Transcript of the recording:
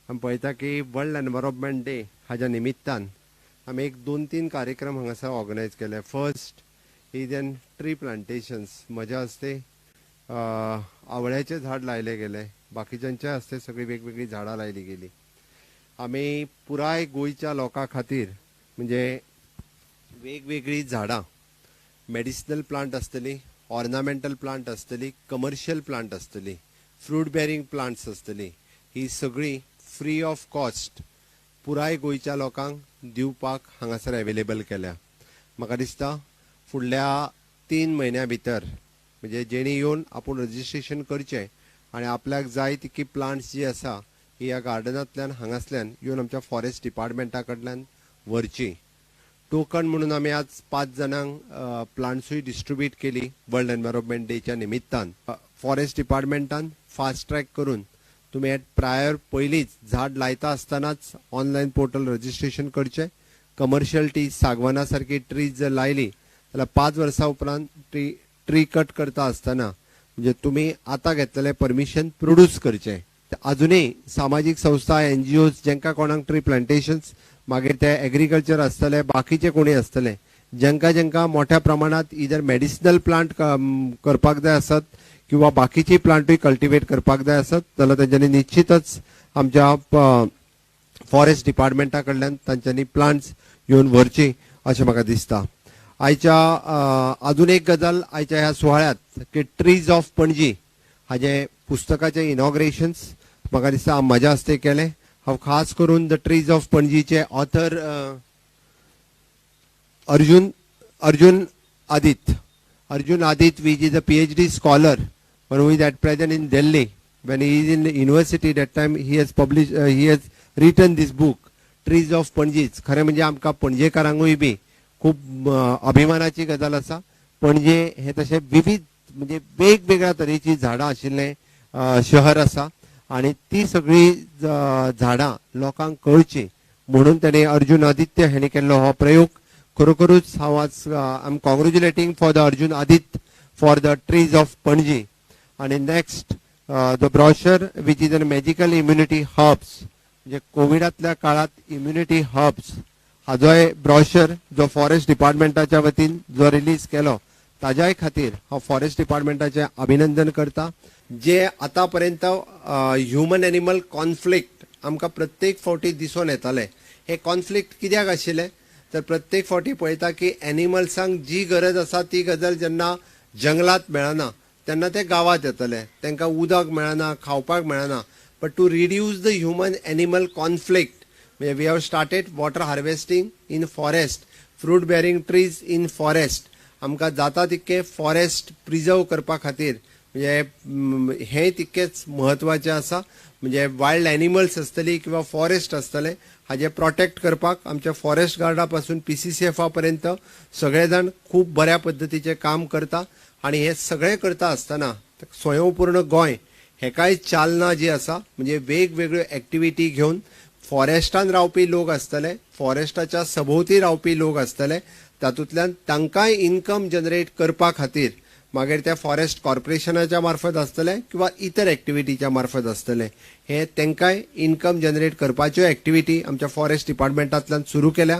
आमी पळयता की वर्ल्ड एनवायरमेंट डे हाच्या निमित्तान आमी एक 2-3 कार्यक्रम हांगासर ऑर्गनायज केले. First is an tree plantations. म्हज्या हस्ते आवळ्याचे झाड लायले गेले. बाकीच्यांच्या हस्ते सगळी वेगवेगळी झाडां लायली गेली. आमी पुराय गोंयच्या लोकां खातीर म्हणजे वेगवेगळी झाडां, मेडिसिनल प्लांट आसतली, ऑर्नामेंटल प्लांट आसतली, कमर्शियल प्लांट आसतली, फ्रूट बेरिंग प्लांट्स आसतली, ही सगळी फ्री ऑफ कॉस्ट पुराय गोंयच्या लोकांक दिवपाक हांगासर अवेलेबल केल्या. म्हाका दिसता फुडल्या 3 म्हयन्या भितर म्हणजे जेणी येवन आपूण रजिस्ट्रेशन करचें आनी आपल्याक जाय तितकी प्लांट्स जी आसा ही ह्या गार्डनांतल्यान हांगासल्यान येवन आमच्या फॉरेस्ट डिपार्टमेंटा कडल्यान व्हरची. टोकन म्हणून आमी आज 5 जाणांक प्लांट्सूय डिस्ट्रीब्यूट केली वर्ल्ड एनवायरमेंट डेच्या निमित्तान. फॉरेस्ट डिपार्टमेंटान फास्ट ट्रॅक करून तुम्ही प्रायर पयलींच झाड लायता आसतनाच ऑनलायन पोर्टल रजिस्ट्रेशन करचें. कमर्शियल टी सागवाना सारकी ट्रीज जर लायली जाल्यार 5 वर्सां उपरांत ट्री कट करता आसतना म्हणजे तुम्ही आता घेतलेले परमिशन प्रोड्यूस करचें. अजूनय सामाजीक संस्था, NGOज जेंका कोणाक ट्री प्लांटेशन्स मागीर ते एग्रीकल्चर आसतले, बाकीचे कोणी आसतले, जेंका मोठ्या प्रमाणात इधर मेडिसिनल प्लांट करपाक जाय आसत किंवा बाकीची प्लांटूय कल्टिवेट करपाक जाय आसत जाल्यार तांच्यांनी निश्चितच आमच्या फॉरेस्ट डिपार्टमेंटा कडल्यान तांच्यांनी प्लांट्स येवन व्हरची अशें म्हाका दिसता. आयच्या अजून एक गजाल आयच्या ह्या सुवाळ्यात की ट्रीज ऑफ पणजी हाजे पुस्तकाचे इनॉग्रेशन्स म्हाका दिसता हांव म्हज्या हस्ते केलें. हांव खास करून द ट्रीज ऑफ पणजीचे author Arjun Aditya which is a PhD scholar but who is at present in Delhi. When he is in the university that time he has written this book Trees of Panji. खरें म्हणजे आमकां पणजेकारांकूय बी खूब अभिमानाची गजाल आसा. पणजे हे तशें विविध म्हणजे वेगवेगळ्या तरेची झाडां आशिल्लें शहर आसा आणि ती सगळी झाडां लोकांक कळची म्हणून ताणें अर्जुन आदित्य हांणी केल्लो हो प्रयोग. खरोखरूच हांव आज I am congratulating for the Arjun Aditya for the trees of Panaji. आणि next the brochure which is an magical immunity herbs म्हणजे कोविडातल्या काळात इम्युनिटी हर्ब्स हाजोय ब्रॉशर जो फॉरेस्ट डिपार्टमेंटाच्या वतीन जो रिलीज केलो ताज्याय खातीर हांव फॉरेस्ट डिपार्टमेंटाचें अभिनंदन करता. जे आतापर्यंत ह्युमन एनिमल कॉन्फ्लिक्ट आमकां प्रत्येक फावटी दिसून येताले. हे कॉन्फ्लिक्ट कित्याक आशिल्ले तर प्रत्येक फावटी पळयता की एनिमल्सांक जी गरज आसा ती गजाल जेन्ना जंगलात मेळना तेन्ना ते गांवांत येतले. तांकां उदक मेळना, खावपाक मेळना. But to reduce the human animal conflict we have started water harvesting in forest, fruit bearing trees in forest. आमकां जाता तितके फॉरेस्ट प्रिजर्व करपा खातीर म्हणजे हे तितकेच म्हत्वाचें आसा. म्हणजे वायल्ड एनिमल्स आसतली किंवा फॉरेस्ट आसतले हाजे प्रोटेक्ट करपाक आमच्या फॉरेस्ट गार्डा पासून PCCF पर्यंत सगळे जाण खूब बऱ्या पद्दतीचें काम करता. आणि हे सगळें करता आसतना स्वयंपूर्ण गोंय हेकाय चालना जी आसा म्हणजे वेगवेगळ्यो एक्टिविटी घेवन फॉरेस्टान रावपी लोक आसतले, फॉरेस्टाच्या सभोवती रावपी लोक आसतले, तातूंतल्यान तांकांय इन्कम जनरेट करपा खातीर मागीर त्या फॉरेस्ट कॉर्पोरेशनाच्या मार्फत आसतले किंवा इतर एक्टिविटीच्या मार्फत आसतले हे तांकांय इन्कम जनरेट करपाच्यो एक्टिविटी आमच्या फॉरेस्ट डिपार्टमेंटांतल्यान सुरू केल्या.